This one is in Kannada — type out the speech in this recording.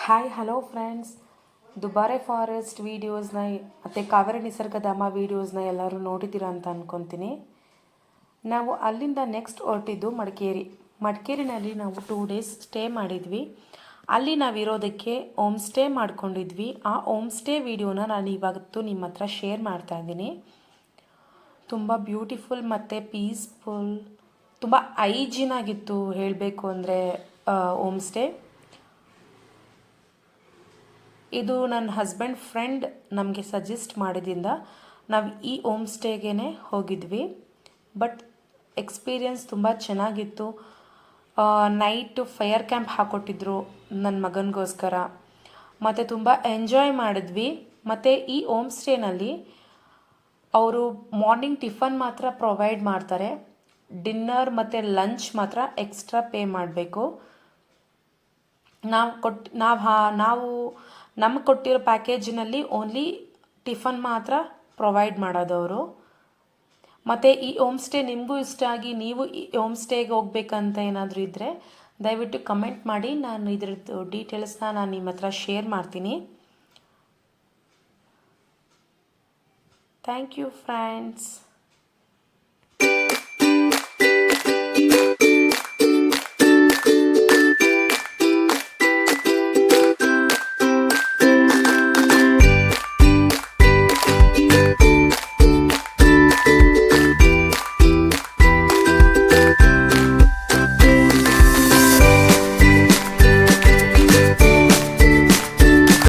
Hi hello friends, Dubare forest ವೀಡಿಯೋಸ್ನ ಮತ್ತು ಕಾವೇರಿ ನಿಸರ್ಗಧಾಮ ವೀಡಿಯೋಸ್ನ ಎಲ್ಲರೂ ನೋಡಿದ್ದೀರ ಅಂತ ಅಂದ್ಕೊತೀನಿ. ನಾವು ಅಲ್ಲಿಂದ ನೆಕ್ಸ್ಟ್ ಹೊರಟಿದ್ದು ಮಡಿಕೇರಿನಲ್ಲಿ ನಾವು 2 days ಸ್ಟೇ ಮಾಡಿದ್ವಿ. ಅಲ್ಲಿ ನಾವಿರೋದಕ್ಕೆ ಹೋಮ್ ಸ್ಟೇ ಮಾಡ್ಕೊಂಡಿದ್ವಿ. ಆ ಹೋಮ್ ಸ್ಟೇ ವೀಡಿಯೋನ ನಾನು ಇವತ್ತು ನಿಮ್ಮ ಹತ್ರ ಶೇರ್ ಮಾಡ್ತಾ ಇದ್ದೀನಿ. ತುಂಬ ಬ್ಯೂಟಿಫುಲ್ ಮತ್ತು ಪೀಸ್ಫುಲ್, ತುಂಬ ಹೈಜೀನ್ ಆಗಿತ್ತು ಹೇಳಬೇಕು ಅಂದರೆ ಹೋಮ್ ಸ್ಟೇ. ಇದು ನನ್ನ ಹಸ್ಬೆಂಡ್ ಫ್ರೆಂಡ್ ನಮಗೆ ಸಜೆಸ್ಟ್ ಮಾಡಿದಿಂದ ನಾವು ಈ ಹೋಮ್ ಸ್ಟೇಗೇ ಹೋಗಿದ್ವಿ. ಬಟ್ ಎಕ್ಸ್ಪೀರಿಯನ್ಸ್ ತುಂಬ ಚೆನ್ನಾಗಿತ್ತು. ನೈಟು ಫೈರ್ ಕ್ಯಾಂಪ್ ಹಾಕ್ಕೊಟ್ಟಿದ್ರು ನನ್ನ ಮಗನಿಗೋಸ್ಕರ, ಮತ್ತು ತುಂಬ ಎಂಜಾಯ್ ಮಾಡಿದ್ವಿ. ಮತ್ತು ಈ ಹೋಮ್ ಸ್ಟೇನಲ್ಲಿ ಅವರು ಮಾರ್ನಿಂಗ್ ಟಿಫನ್ ಮಾತ್ರ ಪ್ರೊವೈಡ್ ಮಾಡ್ತಾರೆ. ಡಿನ್ನರ್ ಮತ್ತು ಲಂಚ್ ಮಾತ್ರ ಎಕ್ಸ್ಟ್ರಾ ಪೇ ಮಾಡಬೇಕು. ನಾವು ನಮಗೆ ಕೊಟ್ಟಿರೋ ಪ್ಯಾಕೇಜಿನಲ್ಲಿ ಓನ್ಲಿ ಟಿಫನ್ ಮಾತ್ರ ಪ್ರೊವೈಡ್ ಮಾಡೋದವರು. ಮತ್ತು ಈ ಹೋಮ್ ಸ್ಟೇ ನಿಮಗೂ ಇಷ್ಟ ಆಗಿ ನೀವು ಈ ಹೋಮ್ ಸ್ಟೇಗೆ ಹೋಗ್ಬೇಕಂತ ಏನಾದರೂ ಇದ್ದರೆ ದಯವಿಟ್ಟು ಕಮೆಂಟ್ ಮಾಡಿ. ನಾನು ಇದ್ರದ್ದು ಡೀಟೇಲ್ಸ್ನ ನಾನು ನಿಮ್ಮ ಹತ್ರ ಶೇರ್ ಮಾಡ್ತೀನಿ. Thank you friends.